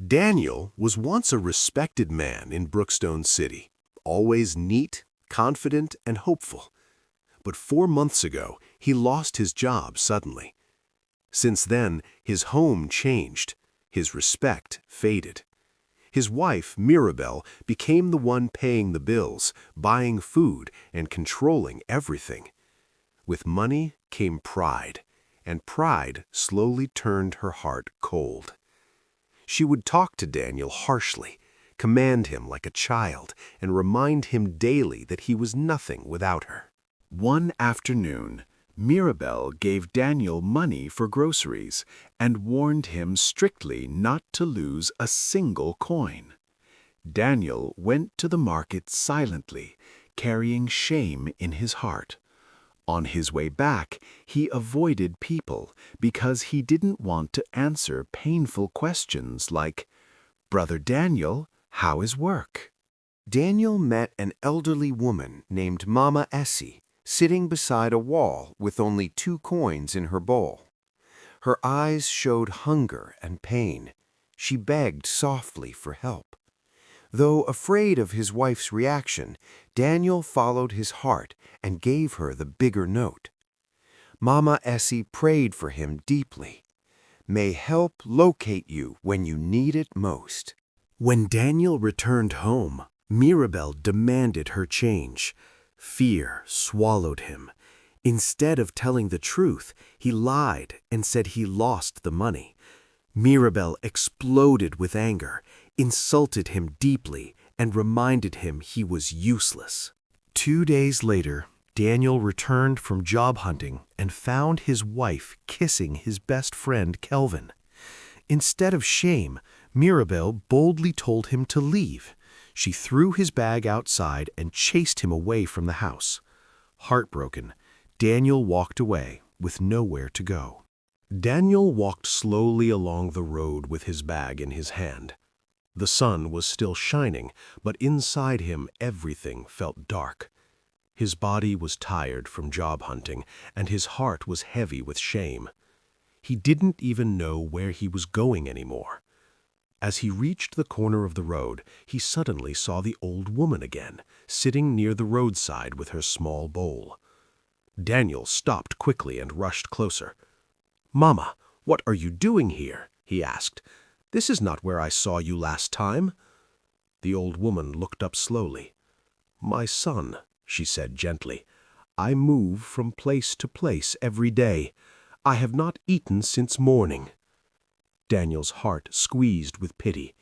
Daniel was once a respected man in Brookstone City, always neat, confident, and hopeful. But 4 months ago, he lost his job suddenly. Since then, his home changed. His respect faded. His wife, Mirabel, became the one paying the bills, buying food, and controlling everything. With money came pride, and pride slowly turned her heart cold. She would talk to Daniel harshly, command him like a child, and remind him daily that he was nothing without her. One afternoon, Mirabel gave Daniel money for groceries and warned him strictly not to lose a single coin. Daniel went to the market silently, carrying shame in his heart. On his way back, he avoided people because he didn't want to answer painful questions like, "Brother Daniel, how is work?" Daniel met an elderly woman named Mama Essie, sitting beside a wall with only 2 coins in her bowl. Her eyes showed hunger and pain. She begged softly for help. Though afraid of his wife's reaction, Daniel followed his heart and gave her the bigger note. Mama Essie prayed for him deeply. May help locate you when you need it most. When Daniel returned home, Mirabel demanded her change. Fear swallowed him. Instead of telling the truth, he lied and said he lost the money. Mirabel exploded with anger, insulted him deeply, and reminded him he was useless. 2 days later, Daniel returned from job hunting and found his wife kissing his best friend Kelvin. Instead of shame, Mirabel boldly told him to leave. She threw his bag outside and chased him away from the house. Heartbroken, Daniel walked away with nowhere to go. Daniel walked slowly along the road with his bag in his hand. The sun was still shining, but inside him everything felt dark. His body was tired from job hunting, and his heart was heavy with shame. He didn't even know where he was going anymore. As he reached the corner of the road, he suddenly saw the old woman again, sitting near the roadside with her small bowl. Daniel stopped quickly and rushed closer. "Mama, what are you doing here?" he asked. "This is not where I saw you last time." The old woman looked up slowly. "My son," she said gently, "I move from place to place every day. I have not eaten since morning." Daniel's heart squeezed with pity.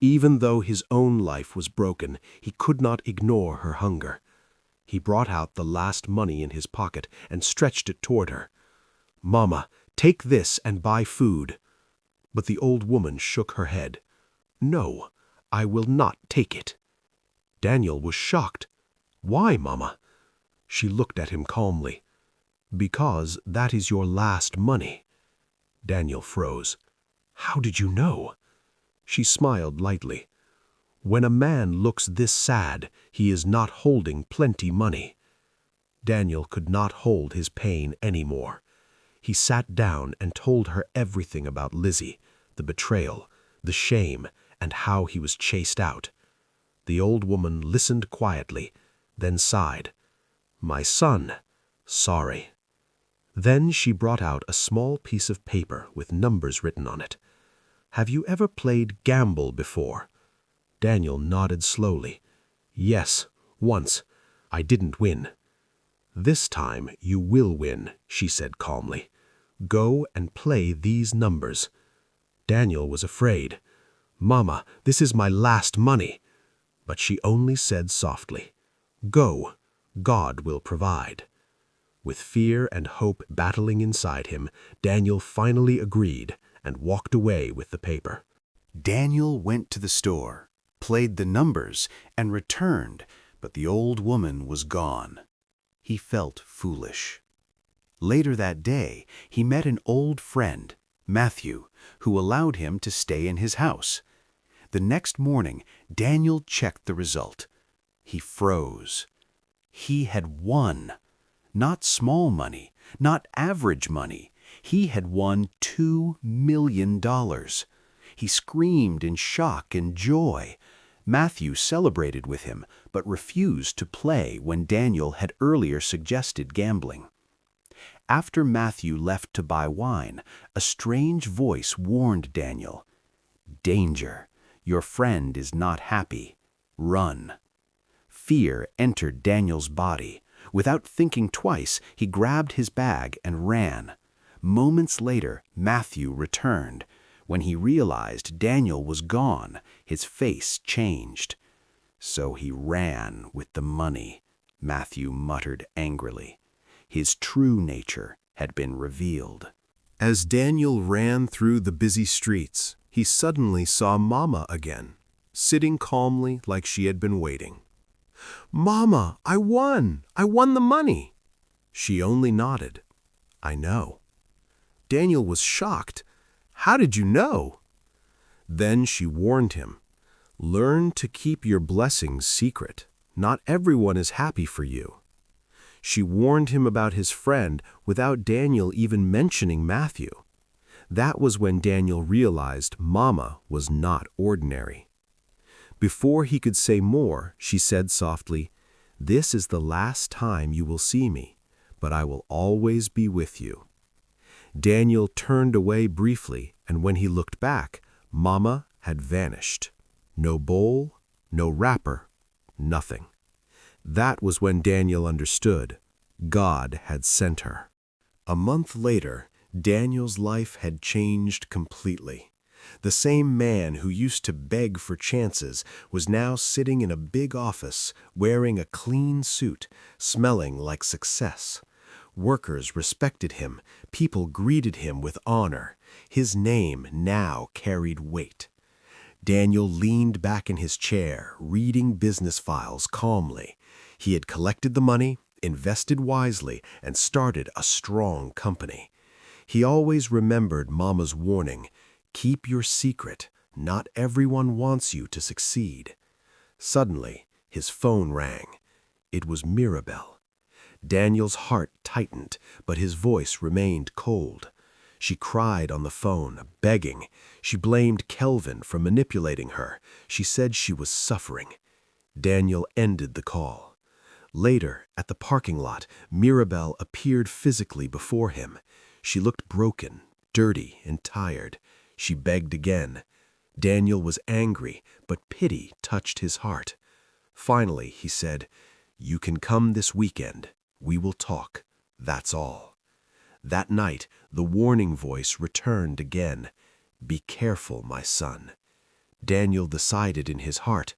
Even though his own life was broken, he could not ignore her hunger. He brought out the last money in his pocket and stretched it toward her. "Mama, take this and buy food." But the old woman shook her head. "No, I will not take it." Daniel was shocked. "Why, Mama?" She looked at him calmly. "Because that is your last money." Daniel froze. "How did you know?" She smiled lightly. "When a man looks this sad, he is not holding plenty money." Daniel could not hold his pain anymore. He sat down and told her everything about Lizzie, the betrayal, the shame, and how he was chased out. The old woman listened quietly, then sighed. "My son, sorry." Then she brought out a small piece of paper with numbers written on it. "Have you ever played gamble before?" Daniel nodded slowly. "Yes, once. I didn't win." "This time you will win," she said calmly. "Go and play these numbers." Daniel was afraid. "Mama, this is my last money." But she only said softly, "Go, God will provide." With fear and hope battling inside him, Daniel finally agreed and walked away with the paper. Daniel went to the store, played the numbers, and returned, but the old woman was gone. He felt foolish. Later that day, he met an old friend, Matthew, who allowed him to stay in his house. The next morning, Daniel checked the result. He froze. He had won. Not small money, not average money. He had won $2 million. He screamed in shock and joy. Matthew celebrated with him, but refused to play when Daniel had earlier suggested gambling. After Matthew left to buy wine, a strange voice warned Daniel, "Danger! Your friend is not happy. Run." Fear entered Daniel's body. Without thinking twice, he grabbed his bag and ran. Moments later, Matthew returned. When he realized Daniel was gone, his face changed. "So he ran with the money," Matthew muttered angrily. His true nature had been revealed. As Daniel ran through the busy streets, he suddenly saw Mama again, sitting calmly like she had been waiting. "Mama, I won! I won the money!" She only nodded. "I know." Daniel was shocked. "How did you know?" Then she warned him, "Learn to keep your blessings secret. Not everyone is happy for you." She warned him about his friend without Daniel even mentioning Matthew. That was when Daniel realized Mama was not ordinary. Before he could say more, she said softly, "This is the last time you will see me, but I will always be with you." Daniel turned away briefly, and when he looked back, Mama had vanished. No bowl, no wrapper, nothing. That was when Daniel understood. God had sent her. A month later, Daniel's life had changed completely. The same man who used to beg for chances was now sitting in a big office, wearing a clean suit, smelling like success. Workers respected him. People greeted him with honor. His name now carried weight. Daniel leaned back in his chair, reading business files calmly. He had collected the money, invested wisely, and started a strong company. He always remembered Mama's warning, "Keep your secret. Not everyone wants you to succeed." Suddenly, his phone rang. It was Mirabel. Daniel's heart tightened, but his voice remained cold. She cried on the phone, begging. She blamed Kelvin for manipulating her. She said she was suffering. Daniel ended the call. Later, at the parking lot, Mirabel appeared physically before him. She looked broken, dirty, and tired. She begged again. Daniel was angry, but pity touched his heart. Finally, he said, "You can come this weekend. We will talk. That's all." That night, the warning voice returned again. "Be careful, my son." Daniel decided in his heart,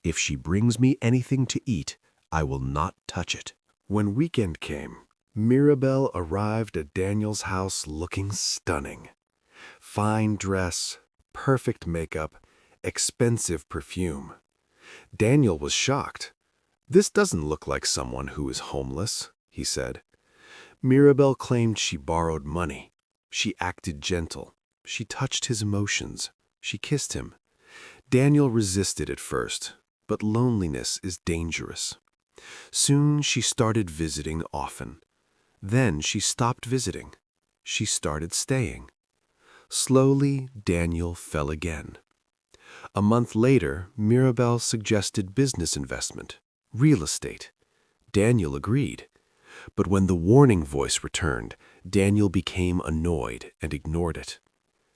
"If she brings me anything to eat, I will not touch it." When weekend came, Mirabel arrived at Daniel's house looking stunning. Fine dress, perfect makeup, expensive perfume. Daniel was shocked. "This doesn't look like someone who is homeless," he said. Mirabel claimed she borrowed money. She acted gentle. She touched his emotions. She kissed him. Daniel resisted at first, but loneliness is dangerous. Soon she started visiting often. Then she stopped visiting. She started staying. Slowly, Daniel fell again. A month later, Mirabel suggested business investment, real estate. Daniel agreed. But when the warning voice returned, Daniel became annoyed and ignored it.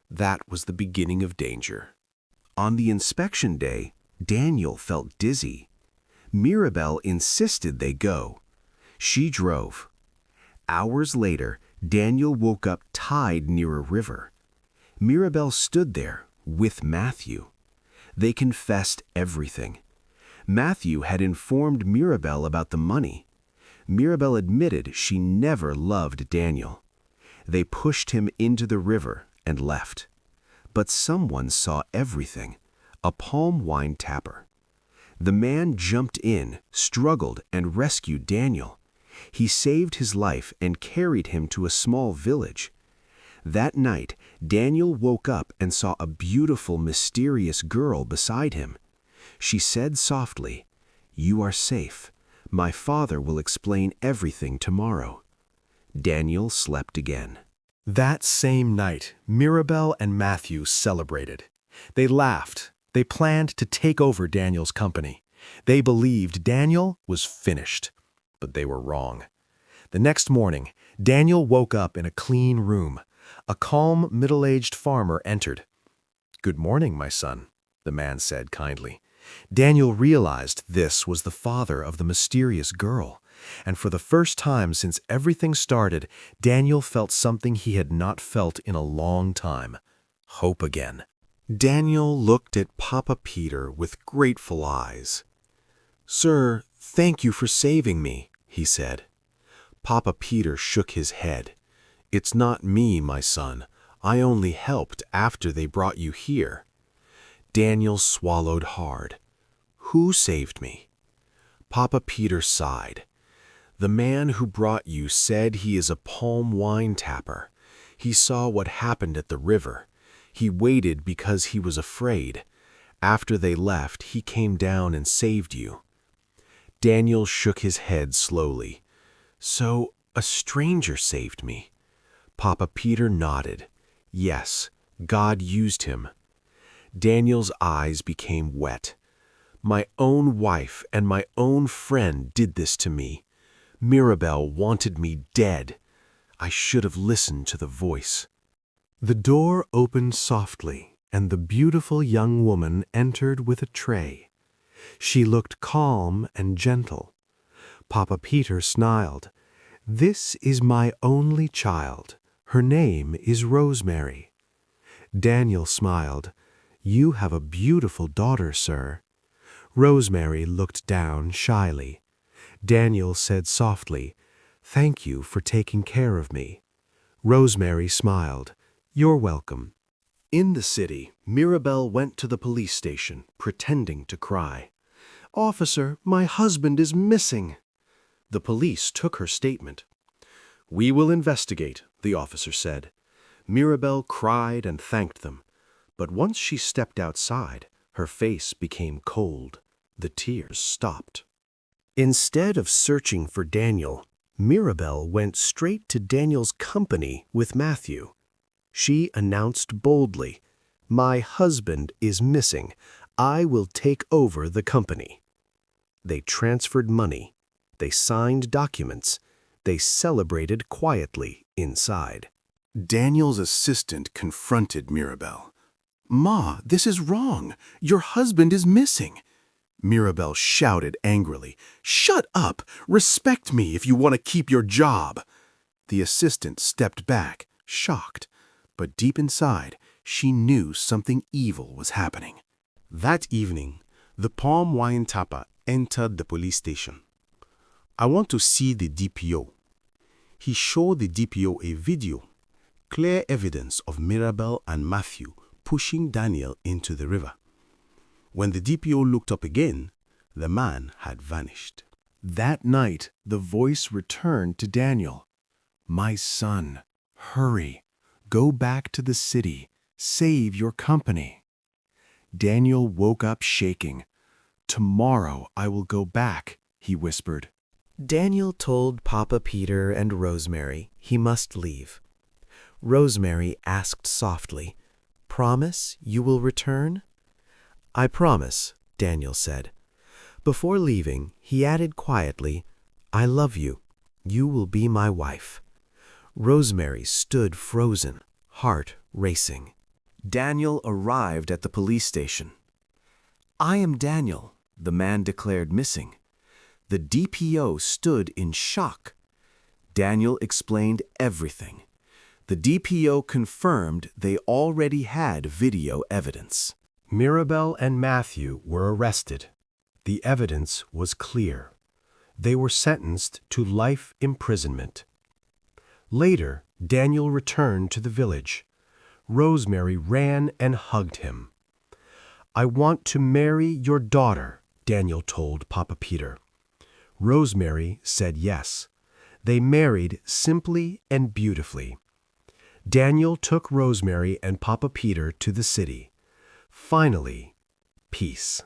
That was the beginning of danger. On the inspection day, Daniel felt dizzy. Mirabel insisted they go. She drove. Hours later, Daniel woke up tied near a river. Mirabel stood there with Matthew. They confessed everything. Matthew had informed Mirabel about the money. Mirabel admitted she never loved Daniel. They pushed him into the river and left. But someone saw everything, a palm wine tapper. The man jumped in, struggled, and rescued Daniel. He saved his life and carried him to a small village. That night, Daniel woke up and saw a beautiful, mysterious girl beside him. She said softly, "You are safe. My father will explain everything tomorrow." Daniel slept again. That same night, Mirabel and Matthew celebrated. They laughed. They planned to take over Daniel's company. They believed Daniel was finished, but they were wrong. The next morning, Daniel woke up in a clean room. A calm, middle-aged farmer entered. "Good morning, my son," the man said kindly. Daniel realized this was the father of the mysterious girl, and for the first time since everything started, Daniel felt something he had not felt in a long time: hope again. Daniel looked at Papa Peter with grateful eyes. "Sir, thank you for saving me," he said. Papa Peter shook his head. "It's not me, my son. I only helped after they brought you here." Daniel swallowed hard. "Who saved me?" Papa Peter sighed. "The man who brought you said he is a palm wine tapper. He saw what happened at the river. He waited because he was afraid. After they left, he came down and saved you." Daniel shook his head slowly. "So, a stranger saved me?" Papa Peter nodded. "Yes, God used him." Daniel's eyes became wet. "My own wife and my own friend did this to me. Mirabel wanted me dead. I should have listened to the voice." The door opened softly, and the beautiful young woman entered with a tray. She looked calm and gentle. Papa Peter smiled. "This is my only child. Her name is Rosemary." Daniel smiled. "You have a beautiful daughter, sir." Rosemary looked down shyly. Daniel said softly, "Thank you for taking care of me." Rosemary smiled. "You're welcome." In the city, Mirabel went to the police station, pretending to cry. "Officer, my husband is missing." The police took her statement. "We will investigate," the officer said. Mirabel cried and thanked them. But once she stepped outside, her face became cold. The tears stopped. Instead of searching for Daniel, Mirabel went straight to Daniel's company with Matthew. She announced boldly, "My husband is missing. I will take over the company." They transferred money. They signed documents. They celebrated quietly inside. Daniel's assistant confronted Mirabel. "Ma, this is wrong. Your husband is missing." Mirabel shouted angrily, "Shut up! Respect me if you want to keep your job." The assistant stepped back, shocked. But deep inside, she knew something evil was happening. That evening, the palm wine tapper entered the police station. "I want to see the DPO." He showed the DPO a video, clear evidence of Mirabel and Matthew pushing Daniel into the river. When the DPO looked up again, the man had vanished. That night, the voice returned to Daniel. "My son, hurry. Go back to the city. Save your company." Daniel woke up shaking. "Tomorrow I will go back," he whispered. Daniel told Papa Peter and Rosemary he must leave. Rosemary asked softly, "Promise you will return?" "I promise," Daniel said. Before leaving, he added quietly, "I love you. You will be my wife." Rosemary stood frozen, heart racing. Daniel arrived at the police station. "I am Daniel," the man declared missing. The DPO stood in shock. Daniel explained everything. The DPO confirmed they already had video evidence. Mirabel and Matthew were arrested. The evidence was clear. They were sentenced to life imprisonment. Later, Daniel returned to the village. Rosemary ran and hugged him. "I want to marry your daughter," Daniel told Papa Peter. Rosemary said yes. They married simply and beautifully. Daniel took Rosemary and Papa Peter to the city. Finally, peace.